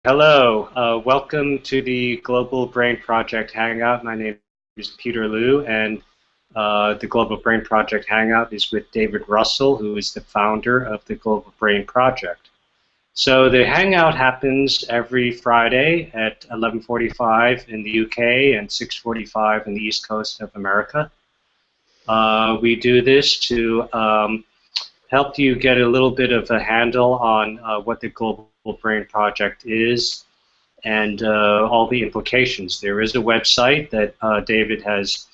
Hello, welcome to the Global Brain Project Hangout. My name is Peter Liu, and the Global Brain Project Hangout is with David Russell, who is the founder of the Global Brain Project. So the Hangout happens every Friday at 11:45 in the UK and 6:45 in the East Coast of America. We do this to help you get a little bit of a handle on what the Global Brain Project is and all the implications. There is a website that David has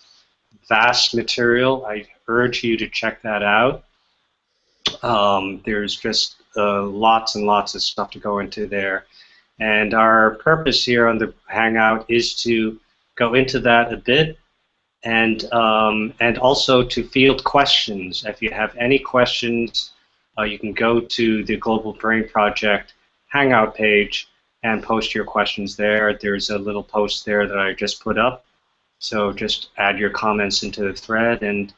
vast material. I urge you to check that out. There's just lots and lots of stuff to go into there. And our purpose here on the Hangout is to go into that a bit and also to field questions. If you have any questions, you can go to the Global Brain Project Hangout page and post your questions there. There's a little post there that I just put up. So just add your comments into the thread, and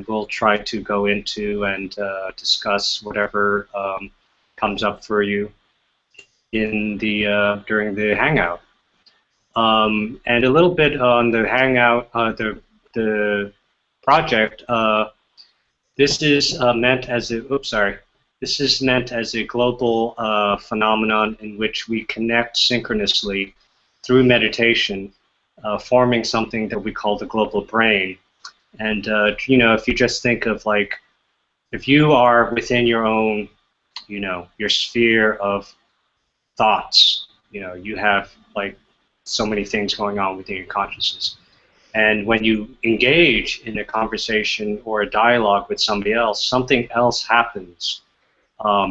we'll try to go into and discuss whatever comes up for you in the during the Hangout. And a little bit on the Hangout, the project. This is meant as a, oops, sorry. This is meant as a global phenomenon in which we connect synchronously through meditation, forming something that we call the global brain. And if you just think of like, if you are within your own, your sphere of thoughts, you have like so many things going on within your consciousness. And when you engage in a conversation or a dialogue with somebody else, something else happens.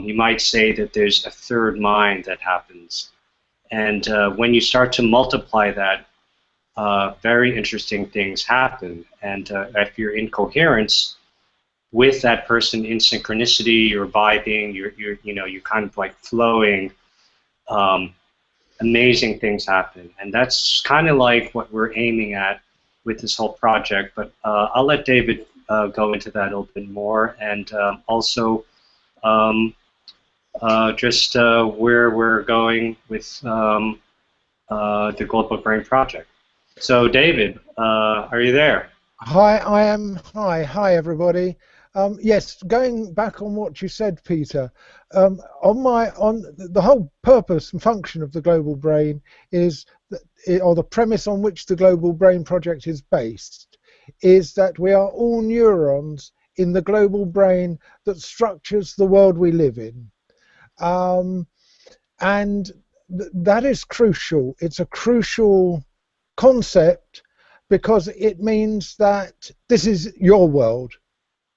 You might say that there's a third mind that happens. And when you start to multiply that, very interesting things happen. And if you're in coherence with that person in synchronicity, you're vibing, you're kind of like flowing, amazing things happen. And that's kind of like what we're aiming at with this whole project. But I'll let David go into that a little bit more, and also just where we're going with the Global Brain Project. So, David, are you there? Hi, I am. Hi, everybody. Yes, going back on what you said, Peter. On the whole purpose and function of the global brain is that, or the premise on which the Global Brain Project is based, is that we are all neurons in the global brain that structures the world we live in, and that is crucial. It's a crucial concept because it means that this is your world.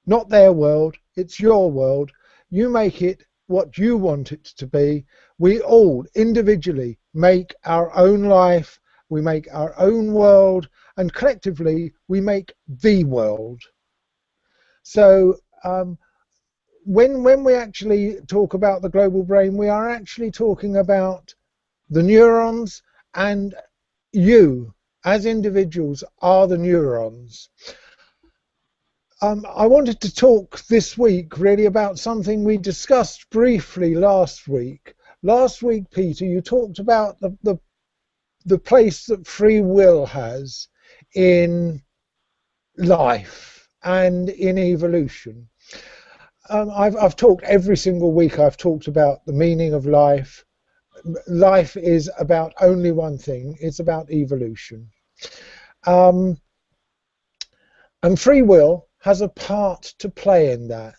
Not their world, it's your world. You make it what you want it to be. We all individually make our own life, we make our own world, and collectively we make the world. So when we actually talk about the global brain, we are actually talking about the neurons, and you as individuals are the neurons. I wanted to talk this week really about something we discussed briefly last week. Last week, Peter, you talked about the place that free will has in life and in evolution. I've talked every single week, I've talked about the meaning of life. Life is about only one thing, it's about evolution. And free will has a part to play in that.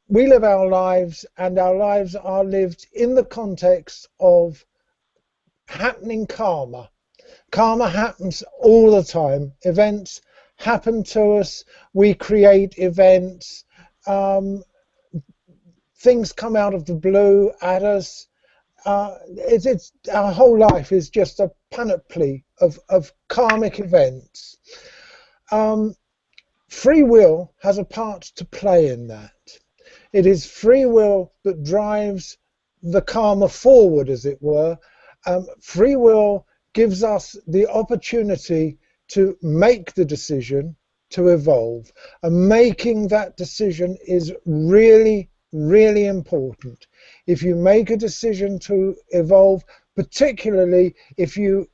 We live our lives, and our lives are lived in the context of happening karma. Karma happens all the time. Events happen to us. We create events. Things come out of the blue at us. Our whole life is just a panoply of karmic events. Free will has a part to play in that. It is free will that drives the karma forward, as it were. Free will gives us the opportunity to make the decision to evolve. And making that decision is really really important. If you make a decision to evolve, particularly if you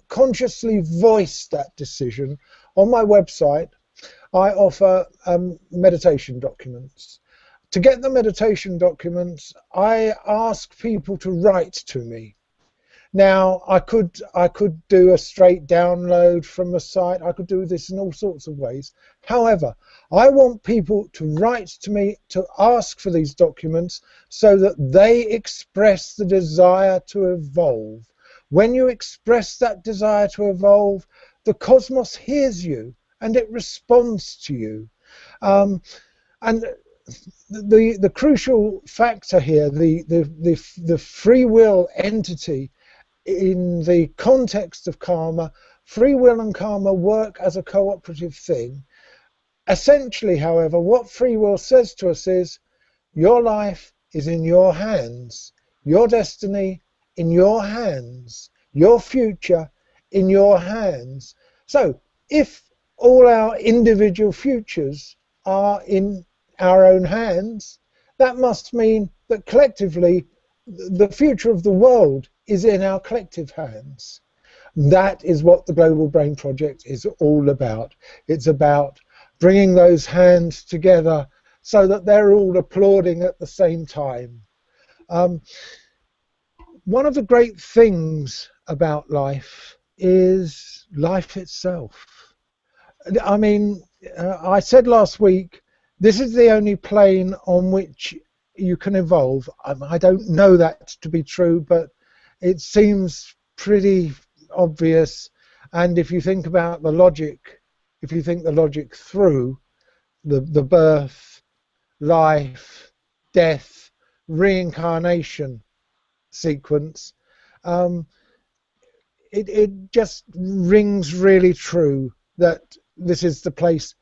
consciously voice that decision, on my website I offer meditation documents. To get the meditation documents, I ask people to write to me. Now, I could do a straight download from the site. I could do this in all sorts of ways. However, I want people to write to me to ask for these documents so that they express the desire to evolve. When you express that desire to evolve, the cosmos hears you and it responds to you. And the crucial factor here, the free will entity, in the context of karma, free will and karma work as a cooperative thing. Essentially, however, what free will says to us is, your life is in your hands, your destiny in your hands, your future in your hands. So if all our individual futures are in our own hands, that must mean that collectively the future of the world is in our collective hands. That is what the Global Brain Project is all about. It's about bringing those hands together so that they're all applauding at the same time. One of the great things about life is life itself. I mean, I said last week, this is the only plane on which you can evolve. I don't know that to be true, but it seems pretty obvious. And if you think about the logic, if you think the logic through, the birth, life, death, reincarnation sequence, it just rings really true that this is the place,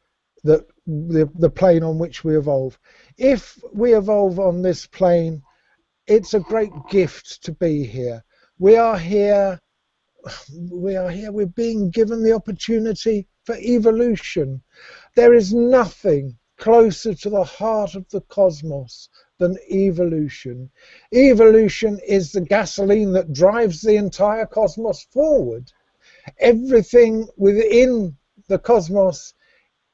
that the plane on which we evolve. If we evolve on this plane, it's a great gift to be here. We are here, we're being given the opportunity for evolution. There is nothing closer to the heart of the cosmos than evolution. Evolution is the gasoline that drives the entire cosmos forward. Everything within the cosmos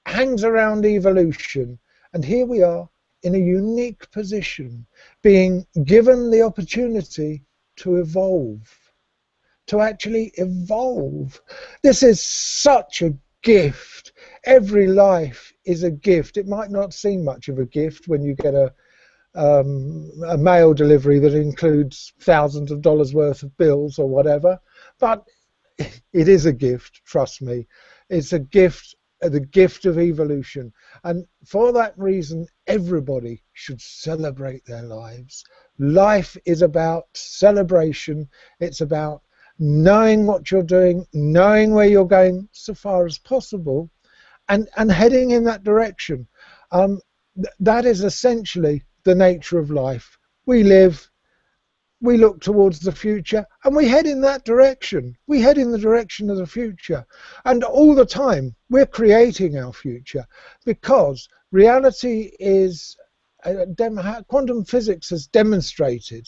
hangs around evolution. And here we are in a unique position, being given the opportunity to evolve, to actually evolve. This is such a gift. Every life is a gift. It might not seem much of a gift when you get a mail delivery that includes thousands of dollars worth of bills or whatever, but it is a gift, trust me. It's a gift, the gift of evolution. And for that reason, everybody should celebrate their lives. Life is about celebration. It's about knowing what you're doing, knowing where you're going so far as possible, and heading in that direction. That is essentially the nature of life. We live, we look towards the future, and we head in that direction. We head in the direction of the future. And all the time, we're creating our future, because reality is, quantum physics has demonstrated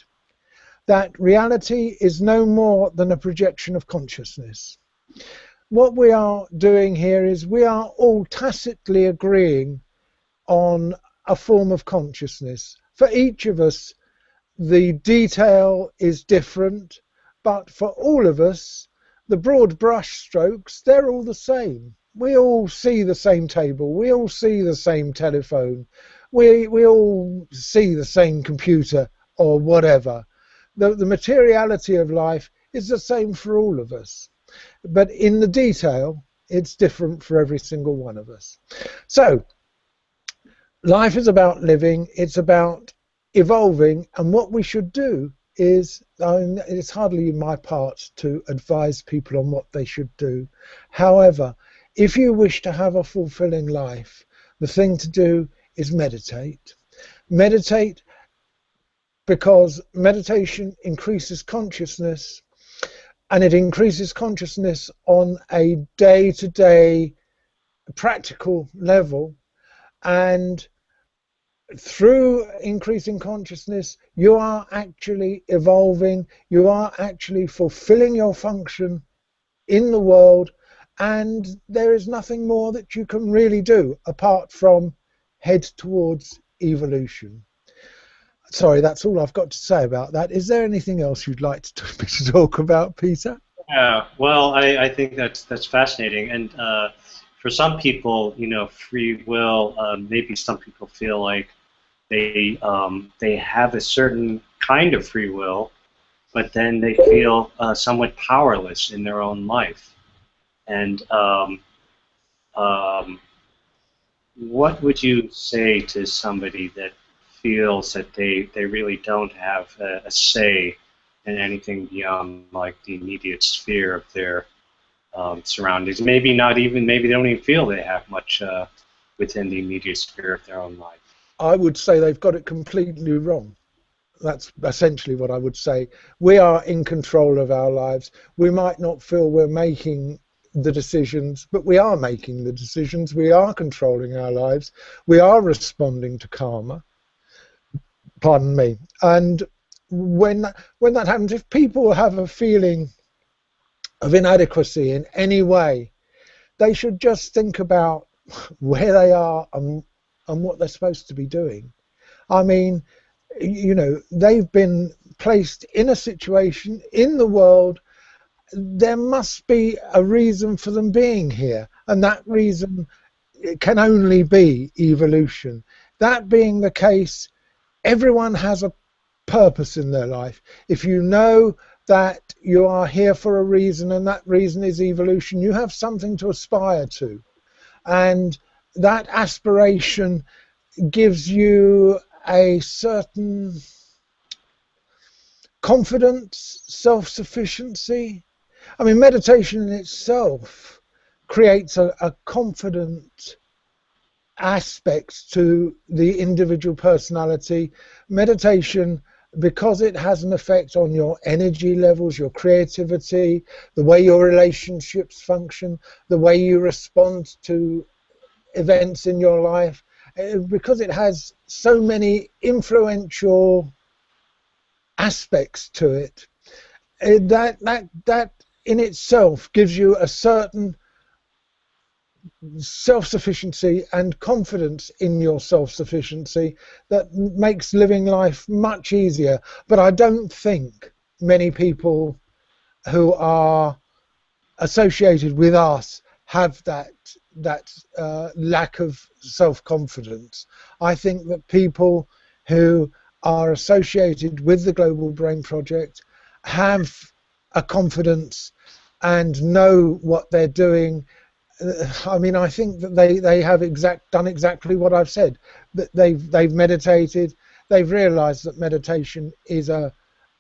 that reality is no more than a projection of consciousness. What we are doing here is we are all tacitly agreeing on a form of consciousness. For each of us, the detail is different, but for all of us, the broad brush strokes, they're all the same. We all see the same table, we all see the same telephone, we all see the same computer or whatever. The materiality of life is the same for all of us, but in the detail, it's different for every single one of us. So, life is about living, it's about evolving, and what we should do is, it's hardly my part to advise people on what they should do. However, if you wish to have a fulfilling life, the thing to do is meditate. Meditate, because meditation increases consciousness, and it increases consciousness on a day-to-day practical level, and through increasing consciousness, you are actually evolving, you are actually fulfilling your function in the world, and there is nothing more that you can really do apart from head towards evolution. Sorry, that's all I've got to say about that. Is there anything else you'd like to talk about, Peter? Yeah, well, I think that's fascinating, and for some people, you know, free will. Maybe some people feel like they have a certain kind of free will, but then they feel somewhat powerless in their own life. And um, what would you say to somebody that feels that they really don't have a say in anything beyond like the immediate sphere of their surroundings? Maybe not even, maybe they don't even feel they have much within the immediate sphere of their own life. I would say they've got it completely wrong. That's essentially what I would say. We are in control of our lives. We might not feel we're making the decisions, but we are making the decisions. We are controlling our lives. We are responding to karma. Pardon me. And when that happens, if people have a feeling of inadequacy in any way, they should just think about where they are and what they're supposed to be doing. I mean, you know, they've been placed in a situation in the world. There must be a reason for them being here, and that reason can only be evolution. That being the case, everyone has a purpose in their life. If you know that you are here for a reason and that reason is evolution, you have something to aspire to, and that aspiration gives you a certain confidence, self-sufficiency. I mean, meditation in itself creates a confident aspect to the individual personality. Meditation, because it has an effect on your energy levels, your creativity, the way your relationships function, the way you respond to events in your life, because it has so many influential aspects to it, that in itself gives you a certain self-sufficiency and confidence in your self-sufficiency that makes living life much easier. But I don't think many people who are associated with us have that lack of self-confidence. I think that people who are associated with the Global Brain Project have a confidence and know what they're doing. I mean, I think that they have done exactly what I've said. That they've meditated. They've realised that meditation is a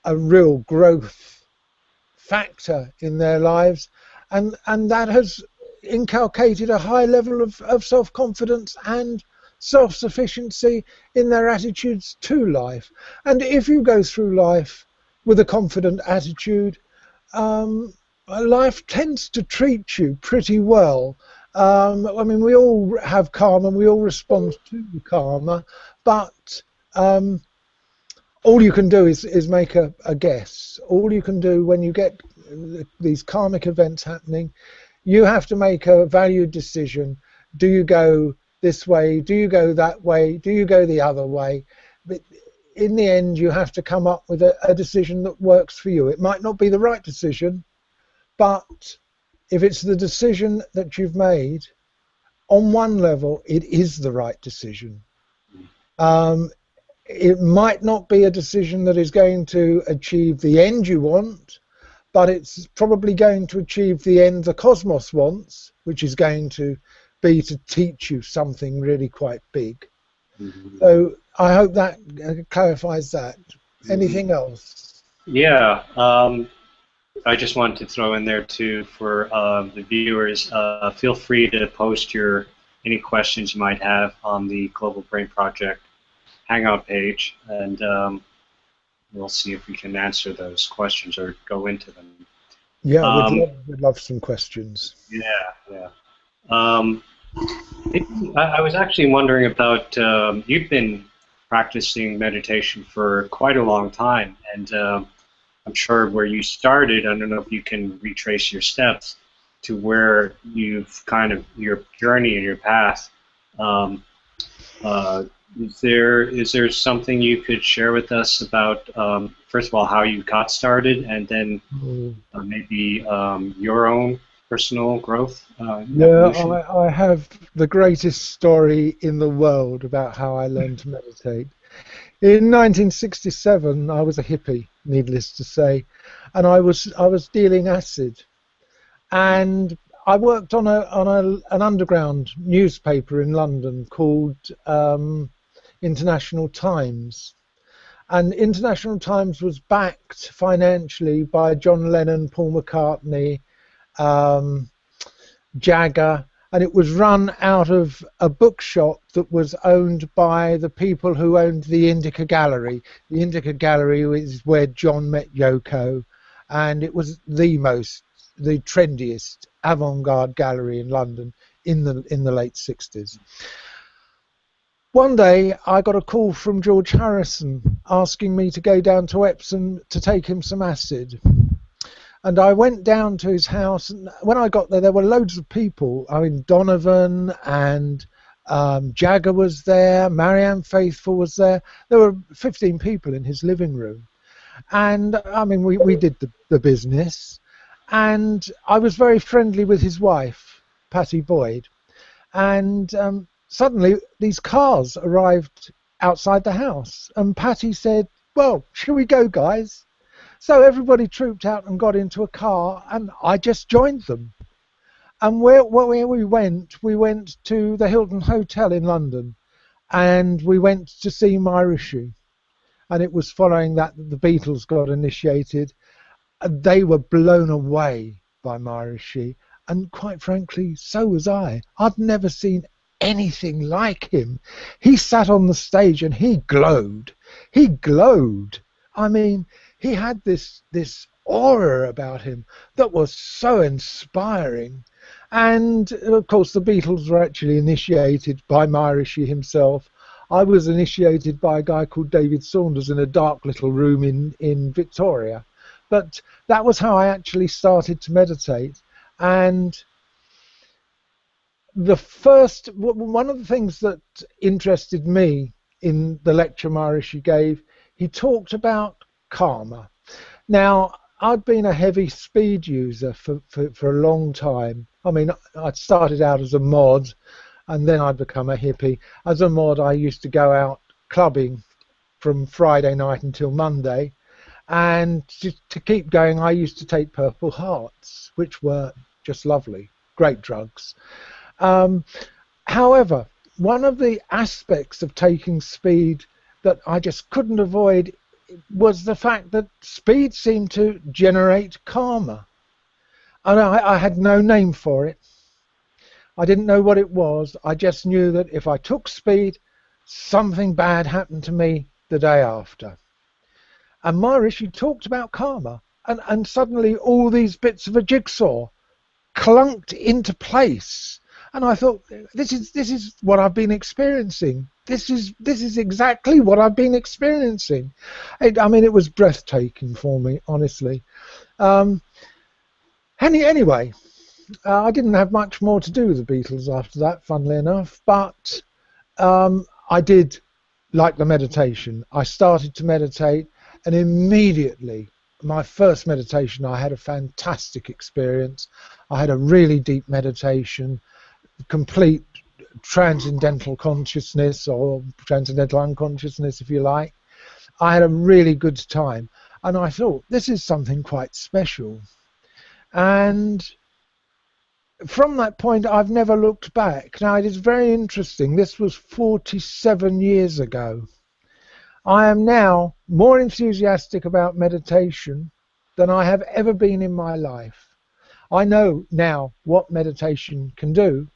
real growth factor in their lives, and that has inculcated a high level of self-confidence and self-sufficiency in their attitudes to life. And if you go through life with a confident attitude, life tends to treat you pretty well. I mean, we all have karma and we all respond to karma, but all you can do is make a guess. All you can do when you get these karmic events happening, you have to make a valued decision. Do you go this way? Do you go that way? Do you go the other way? But in the end, you have to come up with a decision that works for you. It might not be the right decision, but if it's the decision that you've made, on one level, it is the right decision. It might not be a decision that is going to achieve the end you want, but it's probably going to achieve the end the cosmos wants, which is going to be to teach you something really quite big. Mm-hmm. So I hope that clarifies that. Mm-hmm. Anything else? Yeah. I just wanted to throw in there too for the viewers. Feel free to post any questions you might have on the Global Brain Project Hangout page, and we'll see if we can answer those questions or go into them. Yeah, we'd love some questions. Yeah. I was actually wondering about you've been practicing meditation for quite a long time, and I'm sure where you started, I don't know if you can retrace your steps to where you've kind of your journey and your path. Um, uh, is there something you could share with us about, first of all, how you got started, and then Mm. maybe your own personal growth, Yeah, evolution? I have the greatest story in the world about how I learned to meditate. In 1967, I was a hippie, needless to say, and I was dealing acid, and I worked on an underground newspaper in London called International Times. And International Times was backed financially by John Lennon, Paul McCartney, um, Jagger, and it was run out of a bookshop that was owned by the people who owned the Indica Gallery. The Indica Gallery is where John met Yoko, and it was the trendiest avant-garde gallery in London in the late 60s. One day I got a call from George Harrison asking me to go down to Epsom to take him some acid. And I went down to his house, and when I got there were loads of people. I mean, Donovan and Jagger was there, Marianne Faithfull was there. There were 15 people in his living room. And I mean, we did the business. And I was very friendly with his wife, Patty Boyd. And suddenly these cars arrived outside the house. And Patty said, "Well, shall we go, guys?" So everybody trooped out and got into a car, and I just joined them. And where we went to the Hilton Hotel in London, and we went to see Maharishi. And it was following that the Beatles got initiated. And they were blown away by Maharishi, and quite frankly, so was I. I'd never seen anything like him. He sat on the stage and he glowed. He glowed. I mean, he had this aura about him that was so inspiring. And of course, the Beatles were actually initiated by Maharishi himself. I was initiated by a guy called David Saunders in a dark little room in Victoria. But that was how I actually started to meditate. And one of the things that interested me in the lecture Maharishi gave, he talked about karma. Now, I'd been a heavy speed user for a long time. I mean, I'd started out as a mod, and then I'd become a hippie. As a mod, I used to go out clubbing from Friday night until Monday. And to keep going, I used to take Purple Hearts, which were just lovely, great drugs. However, one of the aspects of taking speed that I just couldn't avoid was the fact that speed seemed to generate karma. And I had no name for it. I didn't know what it was. I just knew that if I took speed, something bad happened to me the day after. And Maharishi talked about karma, and suddenly all these bits of a jigsaw clunked into place. And I thought, this is what I've been experiencing. This is exactly what I've been experiencing. I mean, it was breathtaking for me, honestly. Anyway, I didn't have much more to do with the Beatles after that, funnily enough. But I did like the meditation. I started to meditate. And immediately, my first meditation, I had a fantastic experience. I had a really deep meditation, complete transcendental consciousness, or transcendental unconsciousness, if you like. I had a really good time. And I thought, this is something quite special. And from that point, I've never looked back. Now, it is very interesting. This was 47 years ago. I am now more enthusiastic about meditation than I have ever been in my life. I know now what meditation can do.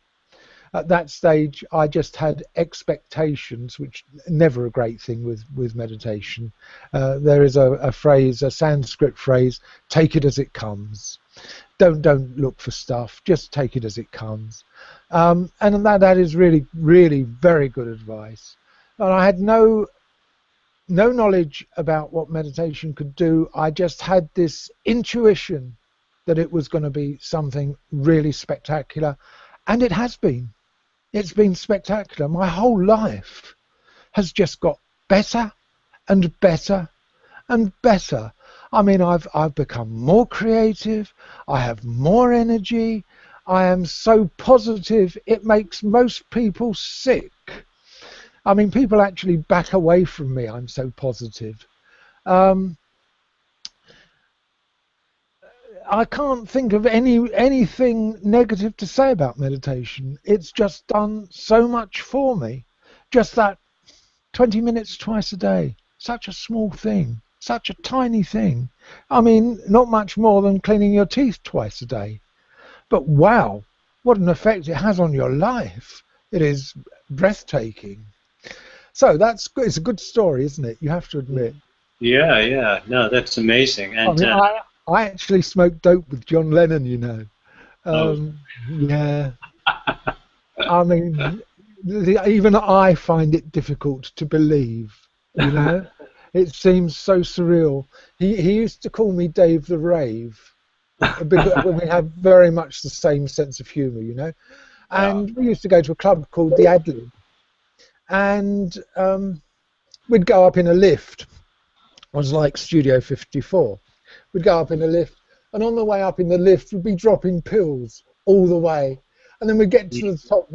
At that stage, I just had expectations, which never a great thing with meditation. There is a phrase, a Sanskrit phrase, take it as it comes. Don't look for stuff, just take it as it comes. And that is really, really very good advice. And I had no no knowledge about what meditation could do. I just had this intuition that it was going to be something really spectacular, and it has been. It's been spectacular. My whole life has just got better and better and better. I mean, I've become more creative. I have more energy. I am so positive. It makes most people sick. I mean, people actually back away from me. I'm so positive. I can't think of anything negative to say about meditation. It's just done so much for me. Just that 20 minutes twice a day. Such a small thing. Such a tiny thing. I mean, not much more than cleaning your teeth twice a day. But wow, what an effect it has on your life. It is breathtaking. So it's a good story, isn't it? You have to admit. Yeah, yeah. No, that's amazing. And I mean, I actually smoked dope with John Lennon, you know. Yeah. I mean, even I find it difficult to believe, you know. It seems so surreal. He used to call me Dave the Rave, because we have very much the same sense of humour, you know. And we used to go to a club called the Adlib, and we'd go up in a lift. It was like Studio 54. We'd go up in a lift, and on the way up in the lift, we'd be dropping pills all the way. And then we'd get to the top,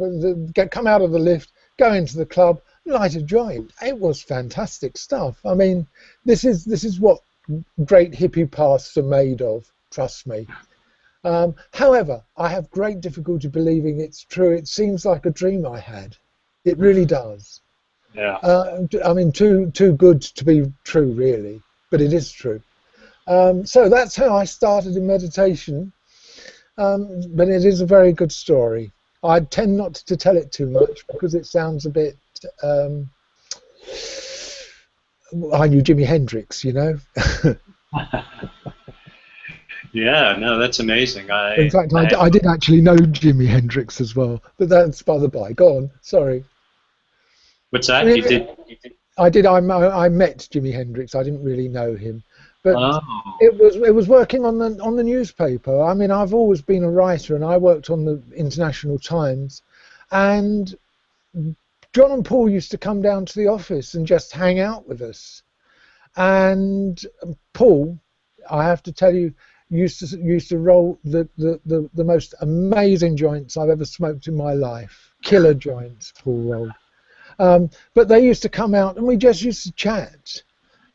come out of the lift, go into the club, light a joint. It was fantastic stuff. I mean, this is what great hippie paths are made of, trust me. However, I have great difficulty believing it's true. It seems like a dream I had. It really does. yeah. I mean, too good to be true, really, but it is true. So that's how I started in meditation, but it is a very good story. I tend not to tell it too much because it sounds a bit... I knew Jimi Hendrix, you know. Yeah, no, that's amazing. In fact, I did actually know Jimi Hendrix as well, but that's by the by. Go on, sorry. What's that? I mean, You did? I did. I met Jimi Hendrix. I didn't really know him, but Oh. it was working on the newspaper. I mean, I've always been a writer, and I worked on the International Times, and John and Paul used to come down to the office and just hang out with us. And Paul, I have to tell you, used to roll the most amazing joints I've ever smoked in my life. Killer joints, Paul rolled. But they used to come out and we just used to chat.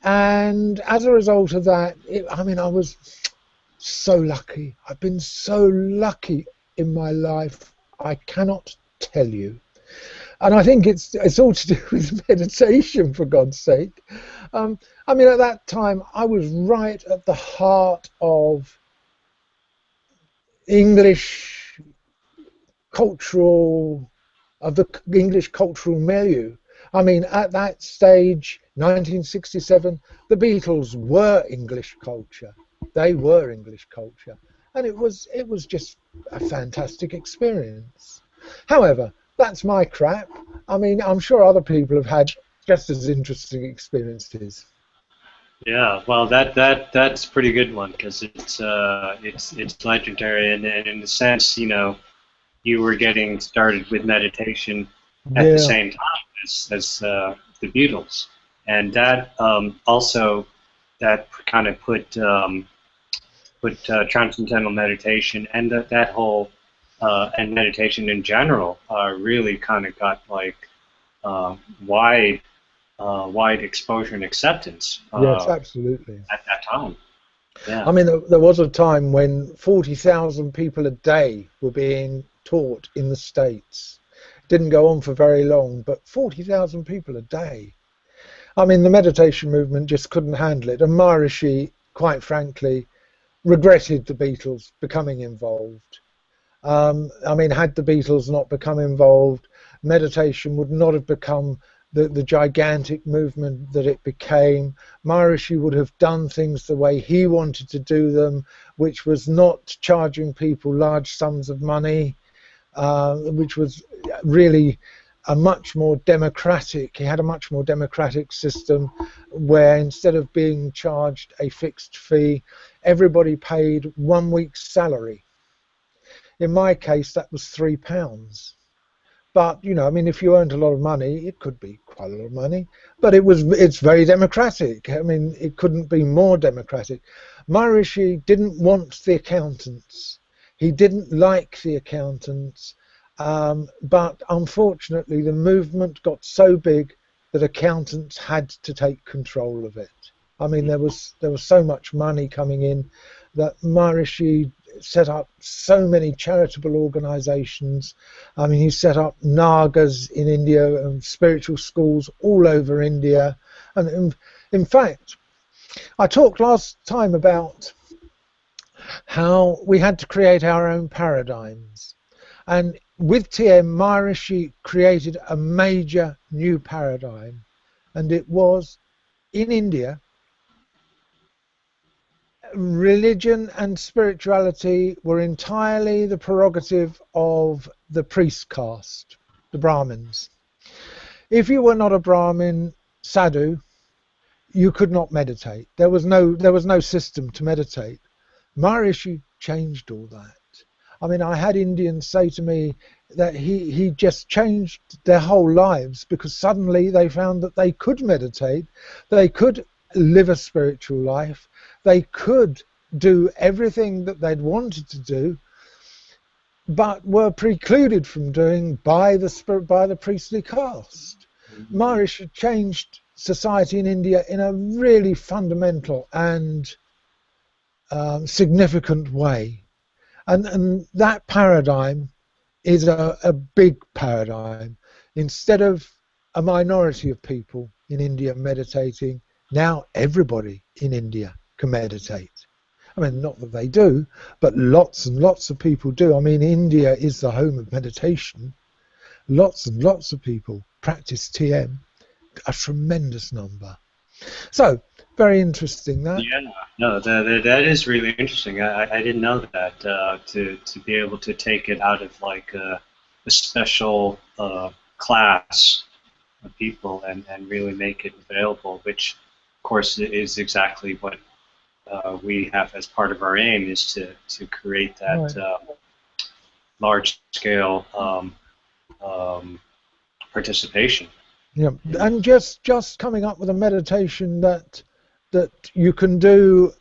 And as a result of that, I mean, I was so lucky. I've been so lucky in my life. I cannot tell you. And I think it's all to do with meditation, for God's sake. I mean, at that time, I was right at the heart of English cultural milieu. I mean, at that stage, 1967, the Beatles were English culture. They were English culture, and it was just a fantastic experience. However, that's my crap. I mean, I'm sure other people have had just as interesting experiences. Yeah, well, that's a pretty good one because it's legendary, and in a sense, you know, you were getting started with meditation at the same time as the Beatles, and that also that kind of put transcendental meditation and that whole and meditation in general really kind of got like wide exposure and acceptance. Yes, absolutely. At that time. Yeah. I mean, there was a time when 40,000 people a day were being taught in the States. It didn't go on for very long, but 40,000 people a day. I mean, the meditation movement just couldn't handle it. And Maharishi, quite frankly, regretted the Beatles becoming involved. I mean, had the Beatles not become involved, meditation would not have become the gigantic movement that it became. Maharishi would have done things the way he wanted to do them, which was not charging people large sums of money, which was really a much more democratic. He had a much more democratic system, where instead of being charged a fixed fee, everybody paid 1 week's salary. In my case, that was £3. But you know, I mean, if you earned a lot of money, it could be quite a lot of money. But it's very democratic. I mean, it couldn't be more democratic. Maharishi didn't want the accountants. He didn't like the accountants. But unfortunately, the movement got so big that accountants had to take control of it. I mean, there was so much money coming in that Maharishi set up so many charitable organizations. I mean, he set up Nagas in India and spiritual schools all over India. And in fact, I talked last time about how we had to create our own paradigms. And with TM, Maharishi created a major new paradigm. And it was, in India, religion and spirituality were entirely the prerogative of the priest caste, the Brahmins. If you were not a Brahmin sadhu, you could not meditate. There was no system to meditate. Maharishi changed all that. I mean, I had Indians say to me that he just changed their whole lives, because suddenly they found that they could meditate, they could live a spiritual life, they could do everything that they'd wanted to do, but were precluded from doing by the priestly caste. Maharishi changed society in India in a really fundamental and significant way. And that paradigm is a big paradigm. Instead of a minority of people in India meditating, now everybody in India can meditate. I mean, not that they do, but lots and lots of people do. I mean, India is the home of meditation. Lots and lots of people practice TM, a tremendous number. So, very interesting that. Yeah, no, that is really interesting. I didn't know that, to be able to take it out of like a special class of people and really make it available, which of course is exactly what we have as part of our aim, is to create that large scale participation. Yeah, and just coming up with a meditation that you can do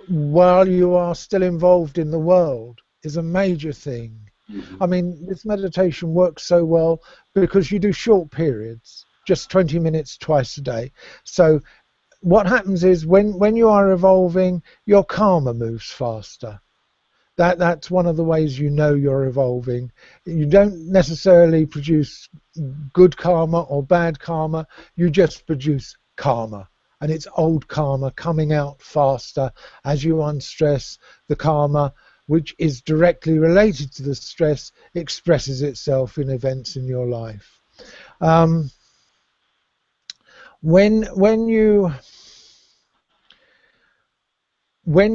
while you are still involved in the world is a major thing. Mm-hmm. I mean, this meditation works so well because you do short periods, just 20 minutes twice a day. So what happens is when you are evolving, your karma moves faster. That's one of the ways you know you're evolving. You don't necessarily produce good karma or bad karma, you just produce karma. And it's old karma coming out faster as you unstress. The karma, which is directly related to the stress, expresses itself in events in your life. When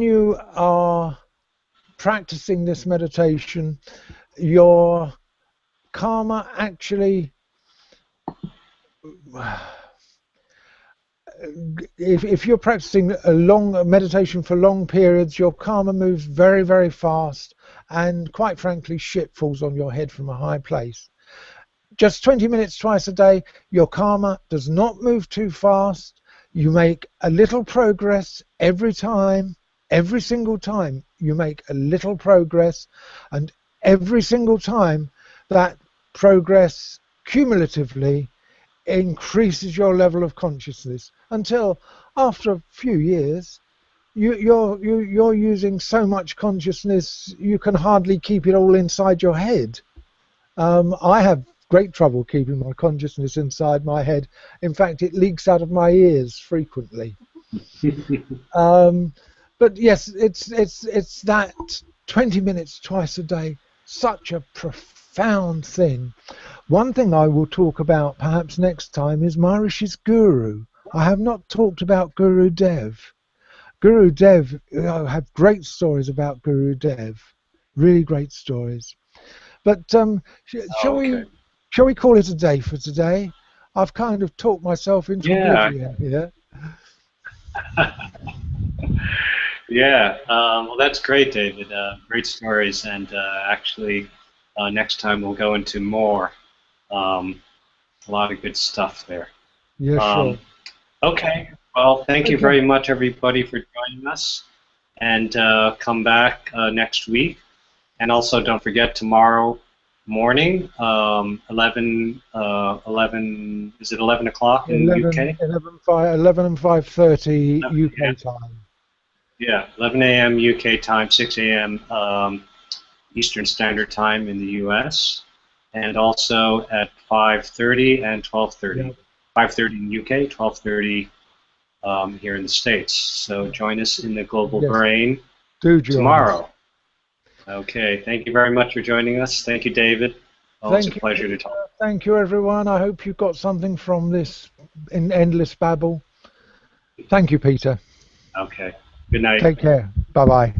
you are practicing this meditation, your karma actually, if you're practicing a long meditation for long periods, your karma moves very, very fast, and quite frankly, shit falls on your head from a high place. Just 20 minutes twice a day, your karma does not move too fast. You make a little progress every time. Every single time you make a little progress, and every single time that progress cumulatively increases your level of consciousness, until after a few years you're using so much consciousness you can hardly keep it all inside your head. I have great trouble keeping my consciousness inside my head. In fact, it leaks out of my ears frequently. But yes, it's that 20 minutes twice a day, such a profound thing. One thing I will talk about perhaps next time is Maharishi's guru. I have not talked about Guru Dev. Guru Dev, I have great stories about Guru Dev, really great stories. But shall we Shall we call it a day for today? I've kind of talked myself into Yeah, oblivion here. yeah. Well, that's great, David. Great stories, and actually, next time we'll go into more. Um, a lot of good stuff there. Yeah, sure. Um, okay. Well, thank you Okay. very much, everybody, for joining us, and come back next week. And also, don't forget tomorrow morning, 11, is it 11 o'clock in 11, UK? 11 and 5:30 11 UK time. Yeah, 11 a.m. UK time, 6 a.m. Eastern Standard Time in the US, and also at 5:30 and 12:30. Yeah. 5:30 in UK, 12:30 here in the States. So join us in the Global Yes. Brain Do join us. tomorrow. Okay, thank you very much for joining us. Thank you, David. Always a Thank you, pleasure to Peter. talk. Thank you, everyone. I hope you got something from this endless babble. Thank you, Peter. Okay, good night. Take care. Bye-bye.